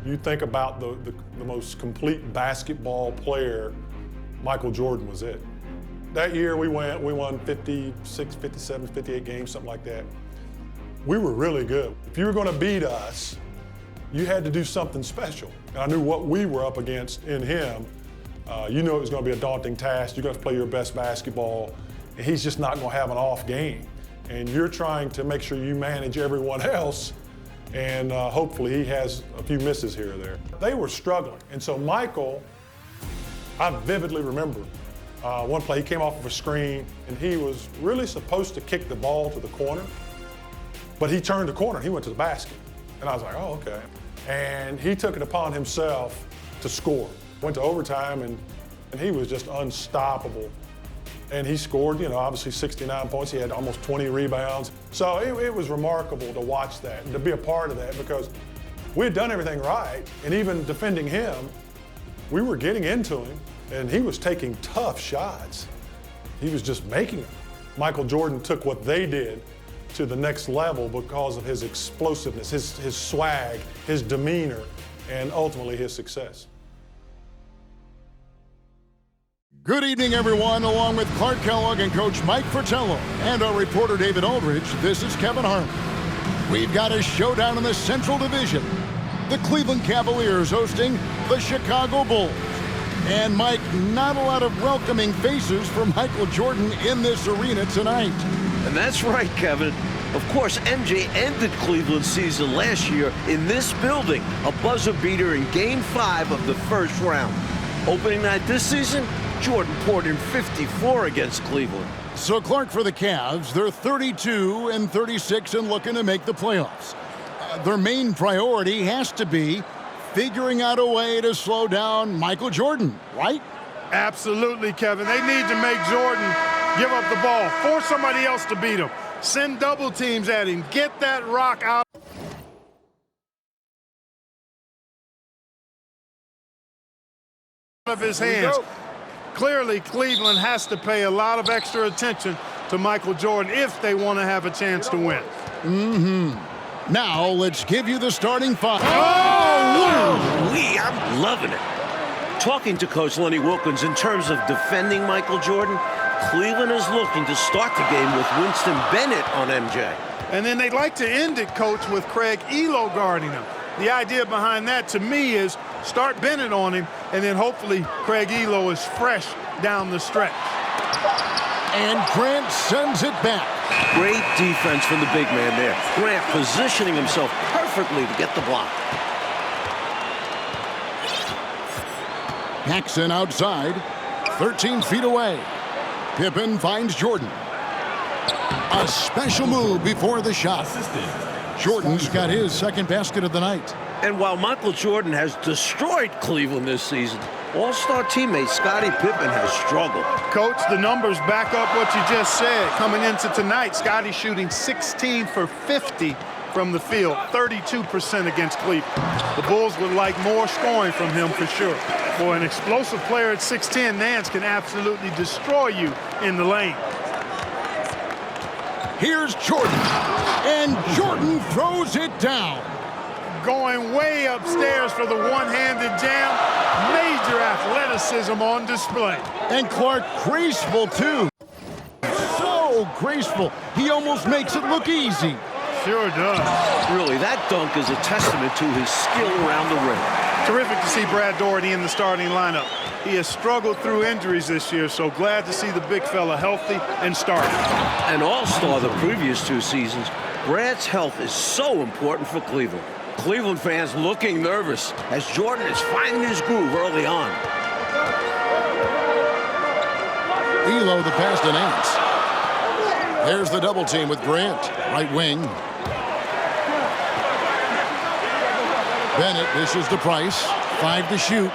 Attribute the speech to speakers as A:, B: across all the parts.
A: You think about the most complete basketball player, Michael Jordan was it. That year we won 56, 57, 58 games, something like that. We were really good. If you were going to beat us, you had to do something special. And I knew what we were up against in him. You knew it was going to be a daunting task. You're going to play your best basketball, and he's just not going to have an off game. And you're trying to make sure you manage everyone else, and hopefully he has a few misses here or there. They were struggling, and so Michael, I vividly remember one play, he came off of a screen, and he was really supposed to kick the ball to the corner, but he turned the corner, he went to the basket. And I was like, oh, okay. And he took it upon himself to score. Went to overtime, and he was just unstoppable. And he scored, obviously 69 points. He had almost 20 rebounds. So it was remarkable to watch that and to be a part of that, because we had done everything right. And even defending him, we were getting into him, and he was taking tough shots. He was just making them. Michael Jordan took what they did to the next level because of his explosiveness, his swag, his demeanor, and ultimately his success.
B: Good evening, everyone. Along with Clark Kellogg and Coach Mike Fratello and our reporter David Aldridge, this is Kevin Harlan. We've got a showdown in the Central Division. The Cleveland Cavaliers hosting the Chicago Bulls. And Mike, not a lot of welcoming faces for Michael Jordan in this arena tonight.
C: And that's right, Kevin. Of course, MJ ended Cleveland's season last year in this building, a buzzer beater in Game 5 of the first round. Opening night this season, Jordan poured in 54 against Cleveland.
B: So, Clark, for the Cavs, they're 32-36 and looking to make the playoffs. Their main priority has to be figuring out a way to slow down Michael Jordan, right?
D: Absolutely, Kevin. They need to make Jordan give up the ball, force somebody else to beat him, send double teams at him, get that rock out of his hands. Clearly, Cleveland has to pay a lot of extra attention to Michael Jordan if they want to have a chance to win.
B: Now, let's give you the starting five.
C: I'm loving it. Talking to Coach Lenny Wilkins in terms of defending Michael Jordan, Cleveland is looking to start the game with Winston Bennett on MJ.
D: And then they'd like to end it, Coach, with Craig Ehlo guarding him. The idea behind that, to me, is start Bennett on him, and then hopefully Craig Ehlo is fresh down the stretch.
B: And Grant sends it back.
C: Great defense from the big man there. Grant positioning himself perfectly to get the block.
B: Paxson outside, 13 feet away. Pippen finds Jordan. A special move before the shot. Jordan's got his second basket of the night.
C: And while Michael Jordan has destroyed Cleveland this season, all-star teammate Scottie Pippen has struggled.
D: Coach, the numbers back up what you just said. Coming into tonight, Scottie shooting 16 for 50 from the field, 32% against Cleveland. The Bulls would like more scoring from him for sure. For an explosive player at 6'10", Nance can absolutely destroy you in the lane.
B: Here's Jordan, and Jordan throws it down.
D: Going way upstairs for the one-handed jam. Major athleticism on display.
B: And Clark, graceful too. So graceful, he almost makes it look easy.
D: Sure does.
C: Really, that dunk is a testament to his skill around the rim.
D: Terrific to see Brad Daugherty in the starting lineup. He has struggled through injuries this year, so glad to see the big fella healthy and starting.
C: An all-star the previous 2 seasons, Brad's health is so important for Cleveland. Cleveland fans looking nervous as Jordan is finding his groove early on.
B: Ehlo the pass to Nance. There's the double team with Grant, right wing. Bennett dishes to Price, 5 to shoot.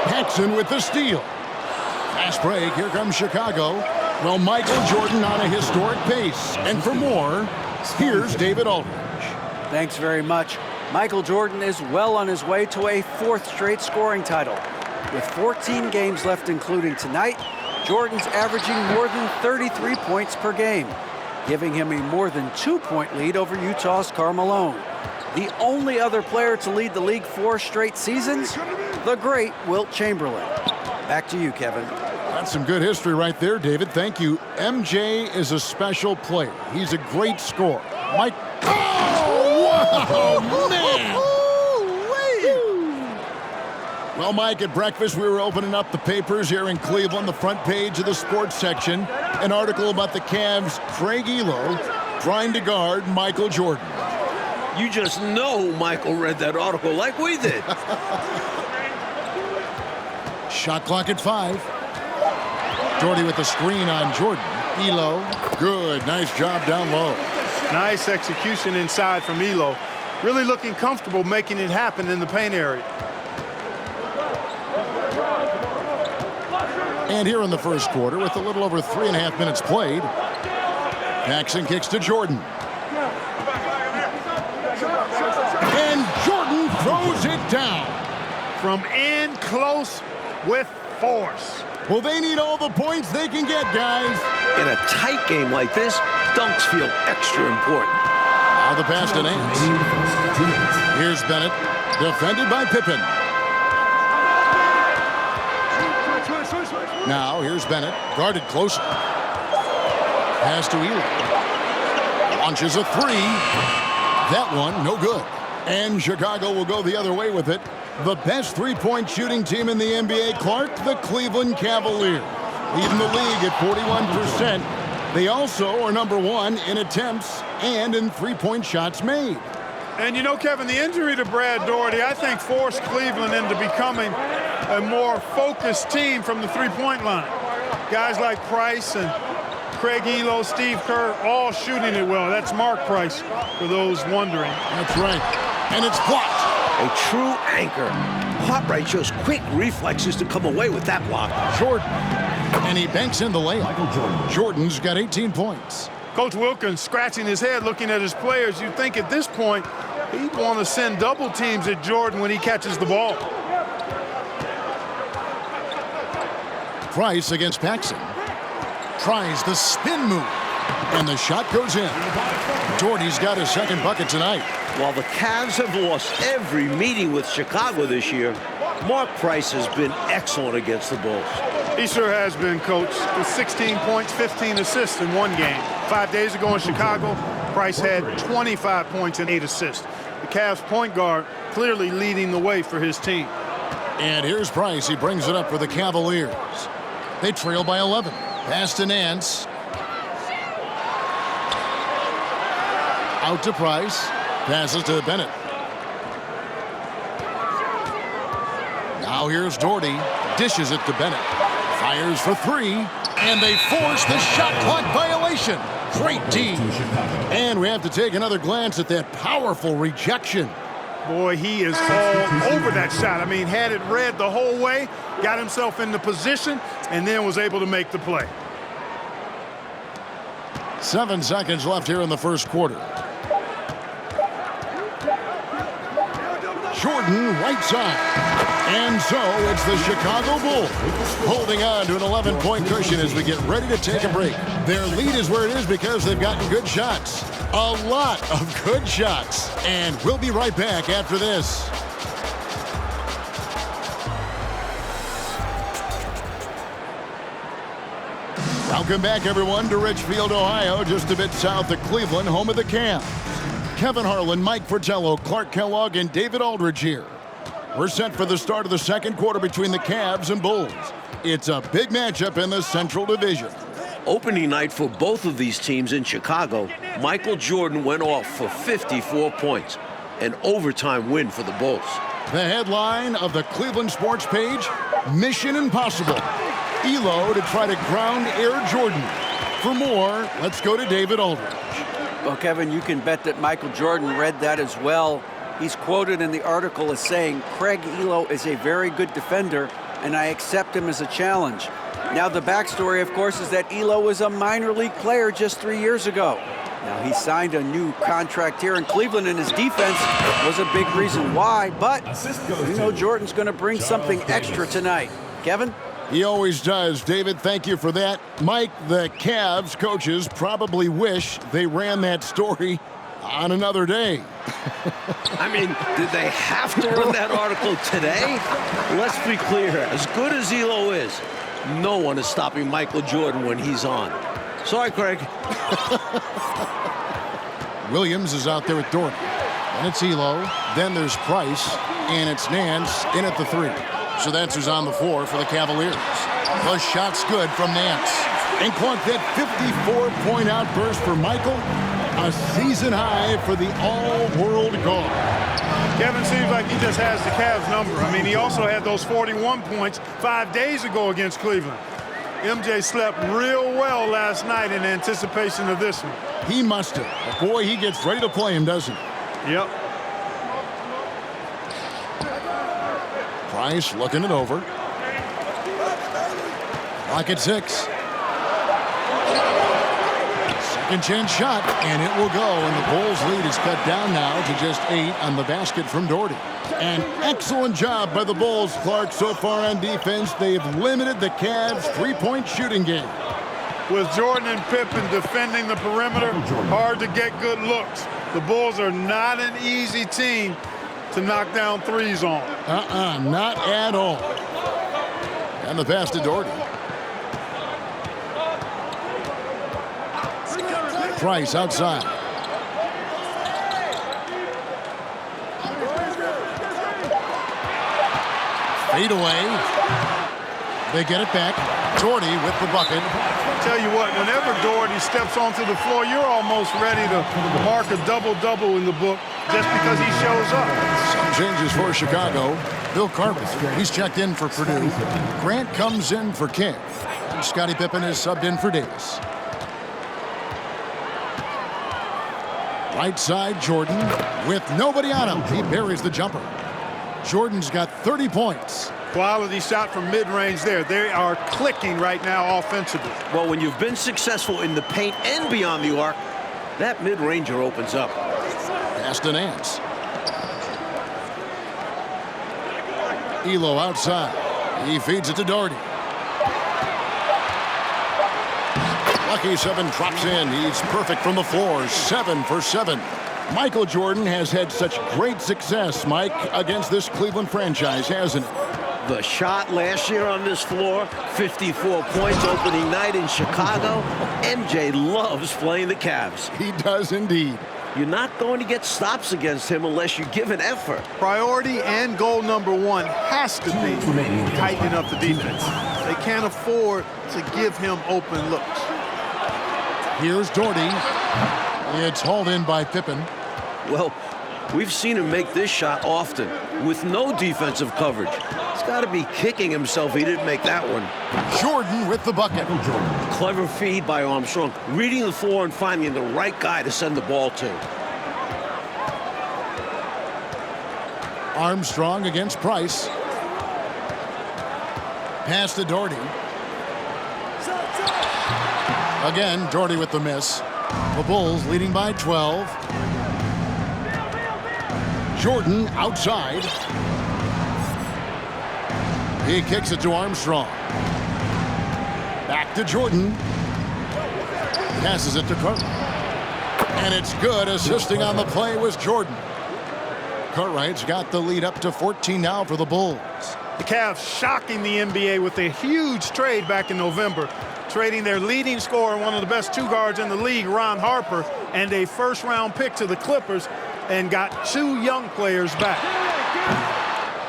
B: Paxson with the steal. Fast break, here comes Chicago. Well, Michael Jordan on a historic pace. And for more, here's David Aldridge.
E: Thanks very much. Michael Jordan is well on his way to a 4th straight scoring title. With 14 games left, including tonight, Jordan's averaging more than 33 points per game. giving him a more than 2-point lead over Utah's Karl Malone. The only other player to lead the league 4 straight seasons, the great Wilt Chamberlain. Back to you, Kevin.
B: That's some good history right there, David. Thank you. MJ is a special player. He's a great scorer. Mike. Oh, wow, man. Well, Mike, at breakfast, we were opening up the papers here in Cleveland, the front page of the sports section, an article about the Cavs' Craig Ehlo trying to guard Michael Jordan.
C: You just know Michael read that article like we did.
B: Shot clock at 5. Doherty with the screen on Jordan. Ehlo, good, nice job down low.
D: Nice execution inside from Ehlo. Really looking comfortable making it happen in the paint area.
B: And here in the first quarter, with a little over 3.5 minutes played, Paxson kicks to Jordan. And Jordan throws it down.
D: From in close with force.
B: Well, they need all the points they can get, guys.
C: In a tight game like this, dunks feel extra important.
B: Now the pass to Nance. Here's Bennett, defended by Pippen. Now here's Bennett, guarded closer. Pass to Ehlo. Launches a 3. That one, no good. And Chicago will go the other way with it. The best three-point shooting team in the NBA, Clark, the Cleveland Cavaliers. Leading the league at 41%. They also are number 1 in attempts and in three-point shots made.
D: And you know, Kevin, the injury to Brad Doherty, I think, forced Cleveland into becoming a more focused team from the three-point line. Guys like Price and Craig Ehlo, Steve Kerr, all shooting it well. That's Mark Price, for those wondering.
B: That's right. And it's blocked.
C: A true anchor. Hartwright shows quick reflexes to come away with that block.
B: Jordan. And he banks in the layup. Jordan's got 18 points.
D: Coach Wilkins scratching his head looking at his players. You'd think at this point he'd want to send double teams at Jordan when he catches the ball.
B: Price against Paxson. Tries the spin move. And the shot goes in. Doherty's got his second bucket tonight.
C: While the Cavs have lost every meeting with Chicago this year, Mark Price has been excellent against the Bulls.
D: He sure has been, Coach, with 16 points, 15 assists in one game. 5 days ago in Chicago, Price had 25 points and 8 assists. The Cavs point guard clearly leading the way for his team.
B: And here's Price. He brings it up for the Cavaliers. They trail by 11. Pass to Nance. Out to Price. Passes to Bennett. Now here's Doherty. Dishes it to Bennett. Fires for 3. And they force the shot clock violation. Great D. And we have to take another glance at that powerful rejection.
D: Boy, he is all over that shot. I mean, had it read the whole way, got himself into position, and then was able to make the play.
B: 7 seconds left here in the first quarter. Jordan right side. And so it's the Chicago Bulls holding on to an 11-point cushion as we get ready to take a break. Their lead is where it is because they've gotten good shots. A lot of good shots. And we'll be right back after this. Welcome back, everyone, to Richfield, Ohio, just a bit south of Cleveland, home of the Cavs. Kevin Harlan, Mike Fratello, Clark Kellogg, and David Aldridge here. We're set for the start of the second quarter between the Cavs and Bulls. It's a big matchup in the Central Division.
C: Opening night for both of these teams in Chicago, Michael Jordan went off for 54 points, an overtime win for the Bulls.
B: The headline of the Cleveland sports page, Mission Impossible. Ehlo to try to ground Air Jordan. For more, let's go to David Aldridge.
E: Well, Kevin, you can bet that Michael Jordan read that as well. He's quoted in the article as saying, Craig Ehlo is a very good defender, and I accept him as a challenge. Now, the backstory, of course, is that Ehlo was a minor league player just 3 years ago. Now, he signed a new contract here in Cleveland, and his defense was a big reason why. But you know Jordan's going to bring something extra tonight. Kevin?
B: He always does. David, thank you for that. Mike, the Cavs coaches probably wish they ran that story on another day.
C: I mean, did they have to run that article today? Let's be clear. As good as Elo is, no one is stopping Michael Jordan when he's on. Sorry, Craig.
B: Williams is out there with Dorton. And it's Elo. Then there's Price. And it's Nance in at the 3. So that's who's on the floor for the Cavaliers. The shot's good from Nance. And Clark, that 54-point outburst for Michael. A season high for the all-world guard.
D: Kevin seems like he just has the Cavs number. I mean, he also had those 41 points 5 days ago against Cleveland. MJ slept real well last night in anticipation of this one.
B: He must have. Boy, he gets ready to play him, doesn't he?
D: Yep.
B: Price looking it over. Clock at 6. Second chance shot, and it will go. And the Bulls' lead is cut down now to just 8 on the basket from Doherty. An excellent job by the Bulls, Clark, so far on defense. They've limited the Cavs' three-point shooting game.
D: With Jordan and Pippen defending the perimeter, hard to get good looks. The Bulls are not an easy team to knock down threes on.
B: Not at all. And the pass to Doherty. Price outside. Fade away. They get it back. Doherty with the bucket.
D: Tell you what, whenever Doherty steps onto the floor, you're almost ready to mark a double-double in the book just because he shows up.
B: Some changes for Chicago. Bill Carter, he's checked in for Purdue. Grant comes in for King. And Scottie Pippen is subbed in for Davis. Right side, Jordan with nobody on him. He buries the jumper. Jordan's got 30 points.
D: Quality shot from mid-range there. They are clicking right now offensively.
C: Well, when you've been successful in the paint and beyond the arc, that mid-ranger opens up.
B: Pass to Nance. Elo outside. He feeds it to Doherty. Lucky 7 drops in. He's perfect from the floor. 7 for 7. Michael Jordan has had such great success, Mike, against this Cleveland franchise, hasn't he?
C: The shot last year on this floor, 54 points opening night in Chicago. MJ loves playing the Cavs.
B: He does indeed.
C: You're not going to get stops against him unless you give an effort.
D: Priority and goal number 1 has to be tightening up the defense. They can't afford to give him open looks.
B: Here's Doherty. It's hauled in by Pippen.
C: Well, we've seen him make this shot often with no defensive coverage. He's got to be kicking himself he didn't make that one.
B: Jordan with the bucket.
C: Clever feed by Armstrong, reading the floor and finding the right guy to send the ball to.
B: Armstrong against Price. Pass to Doherty. Again, Doherty with the miss. The Bulls leading by 12. Jordan outside. He kicks it to Armstrong. Back to Jordan. Passes it to Cartwright. And it's good. Assisting on the play was Jordan. Cartwright's got the lead up to 14 now for the Bulls.
D: The Cavs shocking the NBA with a huge trade back in November, trading their leading scorer, one of the best 2 guards in the league, Ron Harper, and a first-round pick to the Clippers, and got 2 young players back.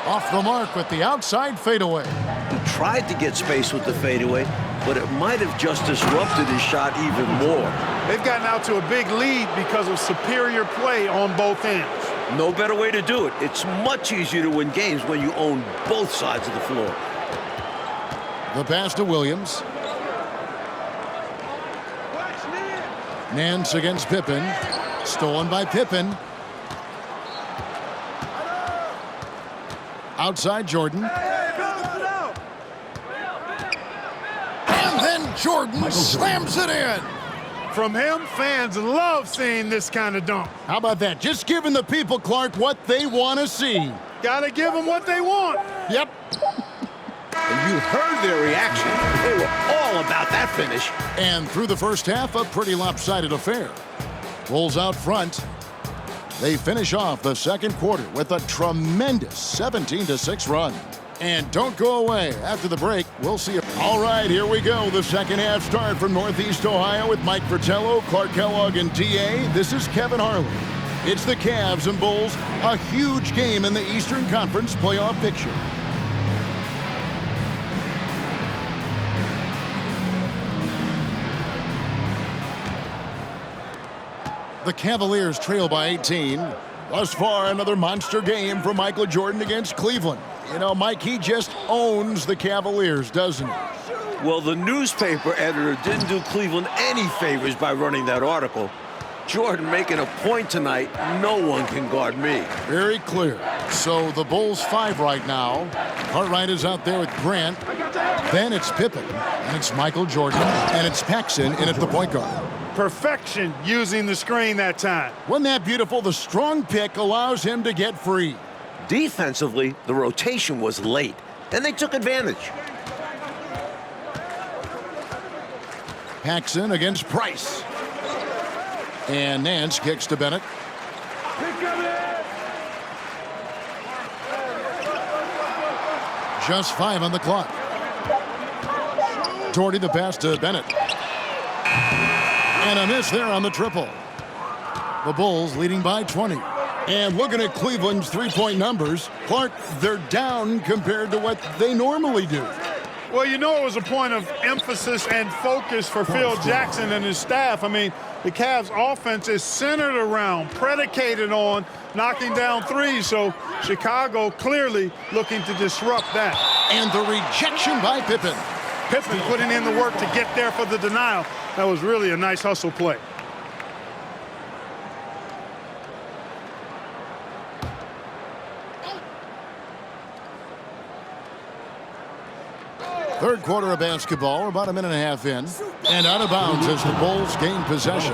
B: Off the mark with the outside fadeaway.
C: He tried to get space with the fadeaway, but it might have just disrupted his shot even more.
D: They've gotten out to a big lead because of superior play on both ends.
C: No better way to do it. It's much easier to win games when you own both sides of the floor.
B: The pass to Williams. Nance against Pippen. Stolen by Pippen. Outside Jordan. And then Jordan slams it in.
D: From him, fans love seeing this kind of dunk.
B: How about that? Just giving the people, Clark, what they want to see.
D: Gotta give them what they want.
B: Yep.
C: And You heard their reaction. They were all about that finish.
B: And through the first half, a pretty lopsided affair. Bulls out front. They finish off the second quarter with a tremendous 17-6 run. And don't go away. After the break, we'll see you. All right, here we go. The second half start from Northeast Ohio with Mike Fratello, Clark Kellogg, and DA. This is Kevin Harlan. It's the Cavs and Bulls, a huge game in the Eastern Conference playoff picture. The Cavaliers trail by 18. Thus far, another monster game for Michael Jordan against Cleveland. You know, Mike, he just owns the Cavaliers, doesn't he?
C: Well, the newspaper editor didn't do Cleveland any favors by running that article. Jordan making a point tonight, no one can guard me.
B: Very clear. So the Bulls 5 right now. Cartwright is out there with Grant. Then it's Pippen, and it's Michael Jordan, and it's Paxson in at the point guard.
D: Perfection using the screen that time.
B: Wasn't that beautiful? The strong pick allows him to get free.
C: Defensively, the rotation was late, and they took advantage.
B: Paxson against Price. And Nance kicks to Bennett. Just 5 on the clock. Doherty the pass to Bennett. And a miss there on the triple. The Bulls leading by 20. And looking at Cleveland's three-point numbers, Clark, they're down compared to what they normally do.
D: Well, you know, it was a point of emphasis and focus for Phil Jackson and his staff. I mean, the Cavs offense is centered around, predicated on knocking down threes. So Chicago clearly looking to disrupt that.
B: And the rejection by Pippen.
D: Pippen putting in the work to get there for the denial. That was really a nice hustle play.
B: Third quarter of basketball, about a minute and a half in. And out of bounds as the Bulls gain possession.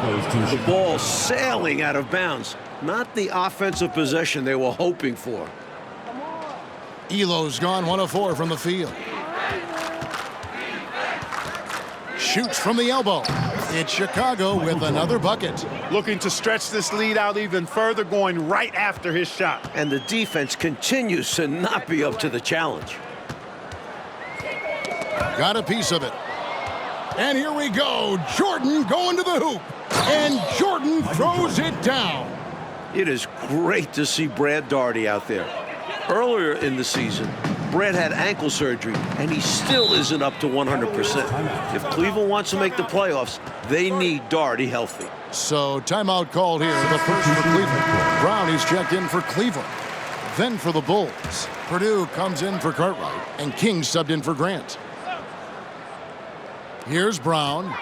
C: The ball sailing out of bounds. Not the offensive possession they were hoping for.
B: Elo's gone 1 of 4 from the field. Shoots from the elbow. It's Chicago with another bucket.
D: Looking to stretch this lead out even further, going right after his shot.
C: And the defense continues to not be up to the challenge.
B: Got a piece of it. And here we go. Jordan going to the hoop. And Jordan throws it down.
C: It is great to see Brad Daugherty out there. Earlier in the season, Brad had ankle surgery, and he still isn't up to 100%. If Cleveland wants to make the playoffs, they need Daugherty healthy.
B: So timeout called here. The first for Cleveland. Brown is checked in for Cleveland. Then for the Bulls. Purdue comes in for Cartwright, and King subbed in for Grant. Here's Brown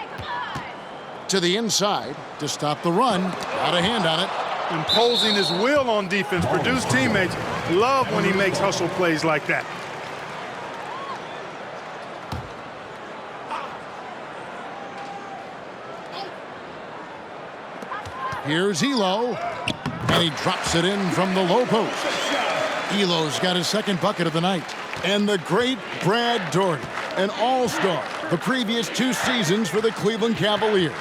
B: to the inside to stop the run. Got a hand on it.
D: Imposing his will on defense. Purdue's teammates love when he makes hustle plays like that.
B: Here's Elo, and he drops it in from the low post. Elo's got his second bucket of the night. And the great Brad Daugherty, an all-star the previous 2 seasons for the Cleveland Cavaliers.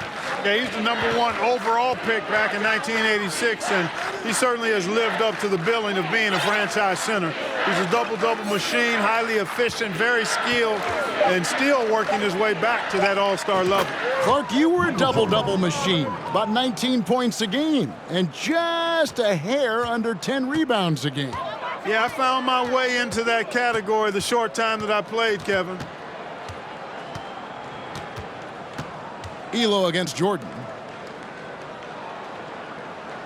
D: Yeah, he's the #1 overall pick back in 1986, and he certainly has lived up to the billing of being a franchise center. He's a double-double machine, highly efficient, very skilled, and still working his way back to that all-star level.
B: Clark, you were a double-double machine, about 19 points a game, and just a hair under 10 rebounds a game.
D: Yeah, I found my way into that category the short time that I played, Kevin.
B: Elo against Jordan.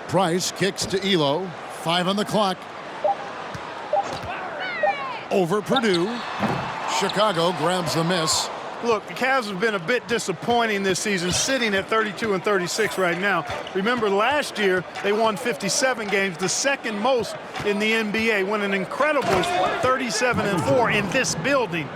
B: Price kicks to Elo. 5 on the clock. Over Purdue. Chicago grabs the miss.
D: Look, the Cavs have been a bit disappointing this season, sitting at 32 and 36 right now. Remember, last year they won 57 games, the second most in the NBA, won an incredible 37 and 4 in this building.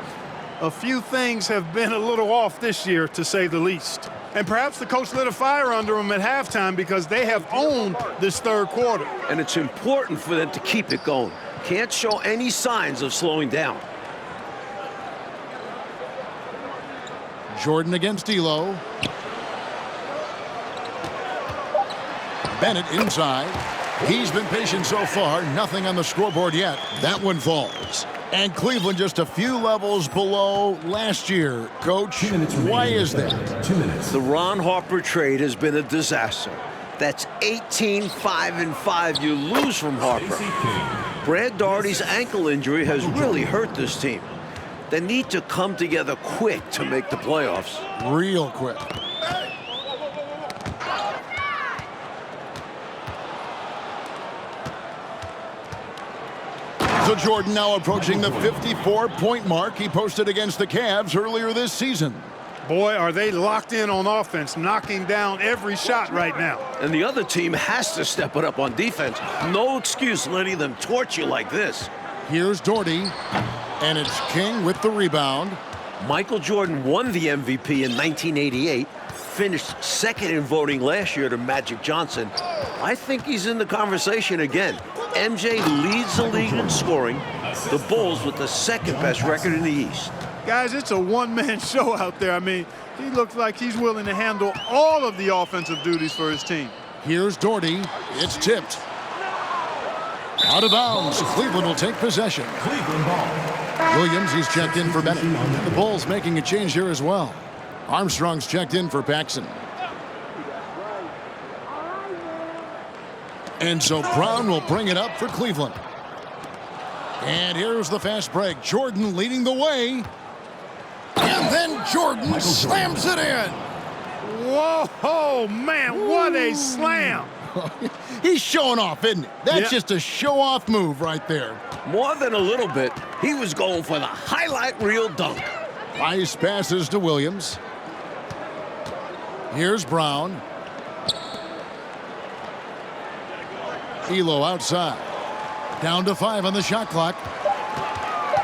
D: A few things have been a little off this year, to say the least. And perhaps the coach lit a fire under them at halftime because they have owned this third quarter.
C: And it's important for them to keep it going. Can't show any signs of slowing down.
B: Jordan against Elo. Bennett inside. He's been patient so far. Nothing on the scoreboard yet. That one falls. And Cleveland just a few levels below last year. Coach, why is that?
F: 2 minutes.
C: The Ron Harper trade has been a disaster. That's 18-5-5 you lose from Harper. Brad Daugherty's ankle injury has really hurt this team. They need to come together quick to make the playoffs.
B: Real quick. So Jordan now approaching the 54-point mark he posted against the Cavs earlier this season.
D: Boy, are they locked in on offense, knocking down every shot right now.
C: And the other team has to step it up on defense. No excuse letting them torch you like this.
B: Here's Daugherty, and it's King with the rebound.
C: Michael Jordan won the MVP in 1988, finished second in voting last year to Magic Johnson. I think he's in the conversation again. MJ leads the league in scoring. The Bulls with the second best record in the East.
D: Guys, it's a one-man show out there. I mean, he looks like he's willing to handle all of the offensive duties for his team.
B: Here's Daugherty. It's tipped. Out of bounds. Cleveland will take possession.
F: Cleveland ball.
B: Williams, he's checked in for Bennett. The Bulls making a change here as well. Armstrong's checked in for Paxson. And so Brown will bring it up for Cleveland. And here's the fast break. Jordan leading the way. And then Jordan slams it in.
D: Whoa, man, what a slam.
B: He's showing off, isn't he? That's
D: Yeah.
B: just a show-off move right there.
C: More than a little bit, he was going for the highlight reel dunk.
B: Nice passes to Williams. Here's Brown. Elo outside. Down to 5 on the shot clock.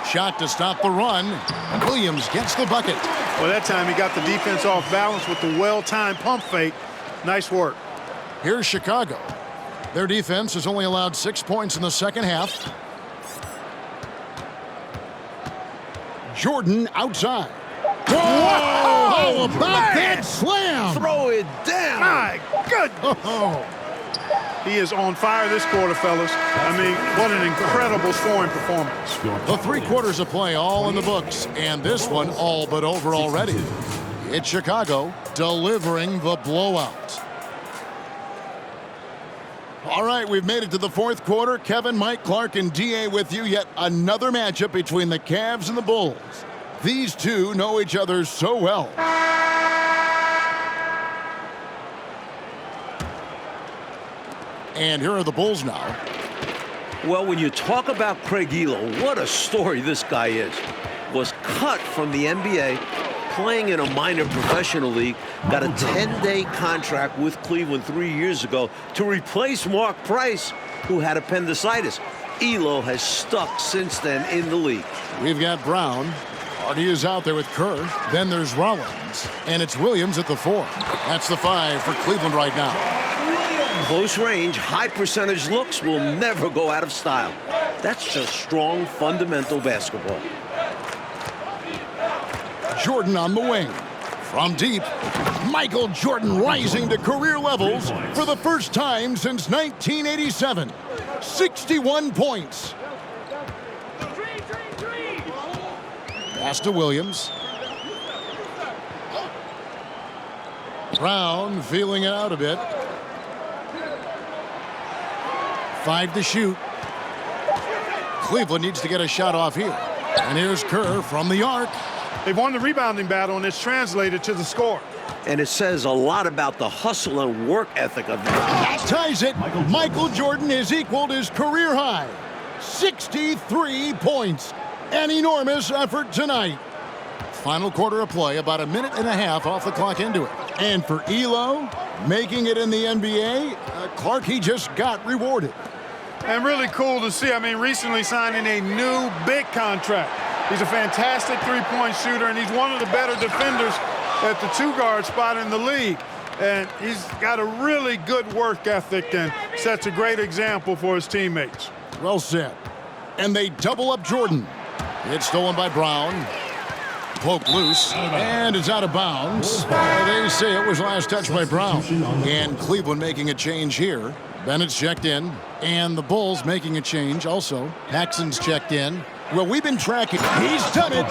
B: Shot to stop the run. Williams gets the bucket.
D: Well, that time he got the defense off balance with the well-timed pump fake. Nice work.
B: Here's Chicago. Their defense has only allowed 6 points in the second half. Jordan outside. Whoa! How about that slam?
C: Throw it down.
D: My goodness.
B: Oh.
D: He is on fire this quarter, fellas. I mean, what an incredible scoring performance.
B: The 3 quarters of play all in the books, and this one all but over already. It's Chicago delivering the blowout. All right, we've made it to the 4th quarter. Kevin, Mike, Clark, and D.A. with you. Yet another matchup between the Cavs and the Bulls. These two know each other so well. And here are the Bulls now.
C: Well, when you talk about Craig Elo, what a story this guy is. Was cut from the NBA, playing in a minor professional league, got a 10-day contract with Cleveland 3 years ago to replace Mark Price, who had appendicitis. Elo has stuck since then in the league.
B: We've got Brown. Hardy is out there with Kerr. Then there's Rollins. And it's Williams at the 4. That's the 5 for Cleveland right now.
C: Close range, high percentage looks will never go out of style. That's just strong, fundamental basketball.
B: Jordan on the wing. From deep, Michael Jordan rising to career levels for the first time since 1987. 61 points. Pass to Williams. Brown feeling it out a bit. 5 to shoot. Cleveland needs to get a shot off here. And here's Kerr from the arc.
D: They've won the rebounding battle, and it's translated to the score.
C: And it says a lot about the hustle and work ethic of them.
B: That ties it. Michael Jordan has equaled his career high. 63 points. An enormous effort tonight. Final quarter of play, about a minute and a half off the clock into it. And for Elo, making it in the NBA, Clark, he just got rewarded.
D: And really cool to see. I mean, recently signing a new big contract. He's a fantastic three-point shooter, and he's one of the better defenders at the 2-guard spot in the league. And he's got a really good work ethic and sets a great example for his teammates.
B: Well said. And they double up Jordan. It's stolen by Brown. Poked loose, and it's out of bounds. They say it was last touched by Brown. And Cleveland making a change here. Bennett's checked in, and the Bulls making a change also. Paxson's checked in. Well, we've been tracking. He's done it.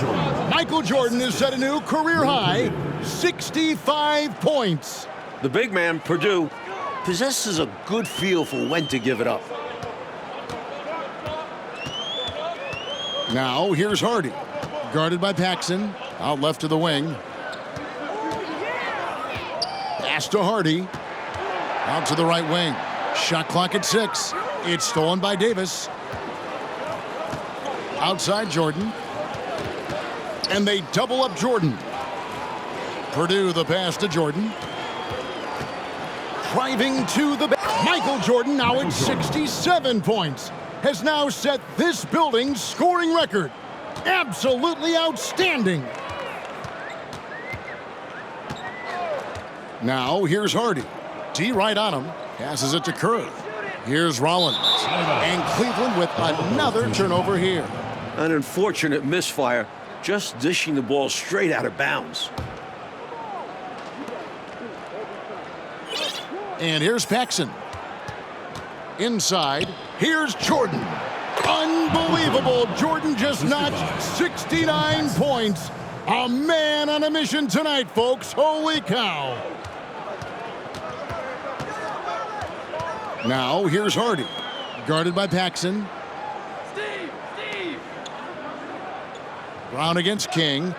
B: Michael Jordan has set a new career high, 65 points.
C: The big man, Purdue, possesses a good feel for when to give it up.
B: Now, here's Hardy. Guarded by Paxson. Out left to the wing. Pass to Hardy. Out to the right wing. Shot clock at 6. It's stolen by Davis. Outside Jordan. And they double up Jordan. Purdue the pass to Jordan. Driving to the back. Michael Jordan now at 67 points. Has now set this building's scoring record. Absolutely outstanding. Now here's Hardy. D right on him. Passes it to Kerr. Here's Rollins. And Cleveland with another turnover here.
C: An unfortunate misfire, just dishing the ball straight out of bounds.
B: And here's Paxson. Inside, here's Jordan. Unbelievable. Jordan just notched 69 points. A man on a mission tonight, folks. Holy cow. Now, here's Hardy. Guarded by Paxson. Steve. Brown against King.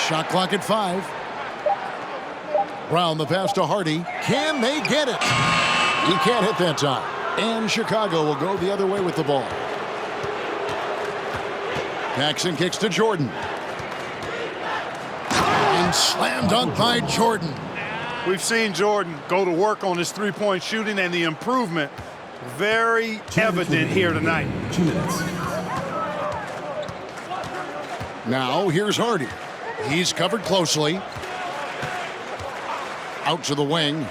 B: Shot clock at 5. Brown the pass to Hardy. Can they get it? He can't hit that time. And Chicago will go the other way with the ball. Paxson kicks to Jordan. And slam dunk by Jordan.
D: We've seen Jordan go to work on his three-point shooting, and the improvement very evident here tonight.
F: 2 minutes.
B: Now here's Hardy. He's covered closely. Out to the wing.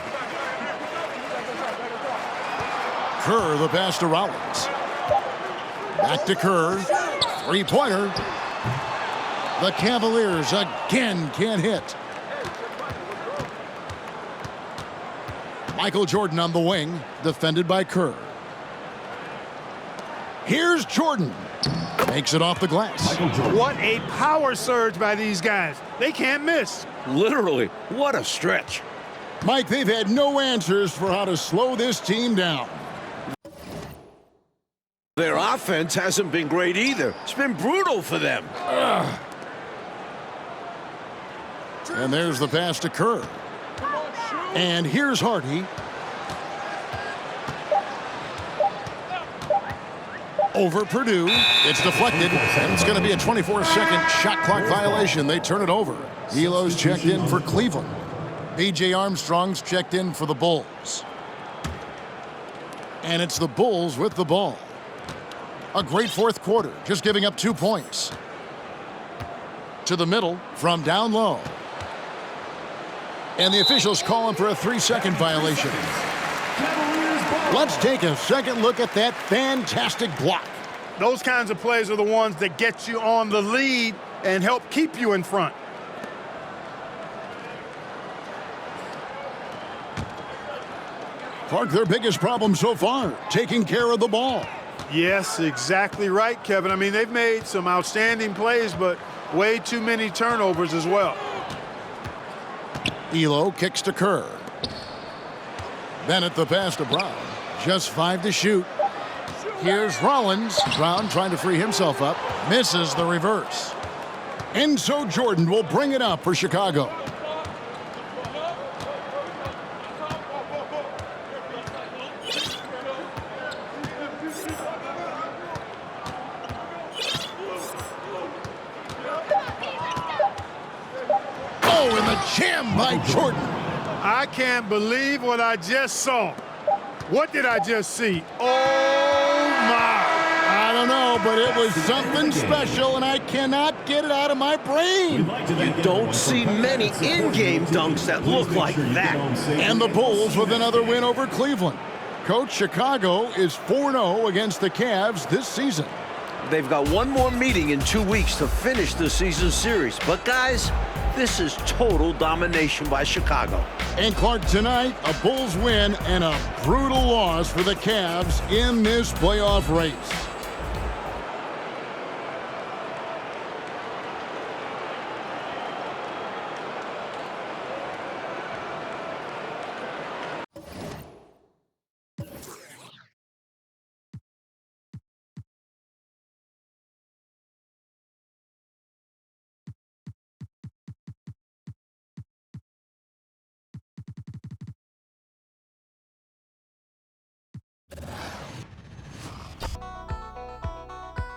B: Kerr the pass to Rollins. Back to Kerr. Three-pointer. The Cavaliers again can't hit. Michael Jordan on the wing, defended by Kerr. Here's Jordan. Makes it off the glass.
D: What a power surge by these guys. They can't miss.
C: Literally, what a stretch.
B: Mike, they've had no answers for how to slow this team down.
C: Their offense hasn't been great either. It's been brutal for them.
B: And there's the pass to Kerr. And here's Hardy. Over Purdue. It's deflected. And it's going to be a 24-second shot clock violation. They turn it over. Elo's checked in for Cleveland. B.J. Armstrong's checked in for the Bulls. And it's the Bulls with the ball. A great fourth quarter, just giving up 2 points. To the middle from down low. And the officials calling for a 3-second violation. Let's take a second look at that fantastic block.
D: Those kinds of plays are the ones that get you on the lead and help keep you in front.
B: Clark, their biggest problem so far, taking care of the ball.
D: Yes, exactly right, Kevin. I mean, they've made some outstanding plays, but way too many turnovers as well.
B: Elo kicks to Kerr. Bennett the pass to Brown. Just 5 to shoot. Here's Rollins. Brown trying to free himself up. Misses the reverse. And so Jordan will bring it up for Chicago. Oh, and the jam by Jordan.
D: I can't believe what I just saw. What did I just see? Oh, my.
B: I don't know, but it was something special, and I cannot get it out of my brain.
C: You don't see many in-game dunks that look like that.
B: And the Bulls with another win over Cleveland. Coach, Chicago is 4-0 against the Cavs this season.
C: They've got one more meeting in 2 weeks to finish the season series. But guys, this is total domination by Chicago.
B: And Clark, tonight, a Bulls win and a brutal loss for the Cavs in this playoff race.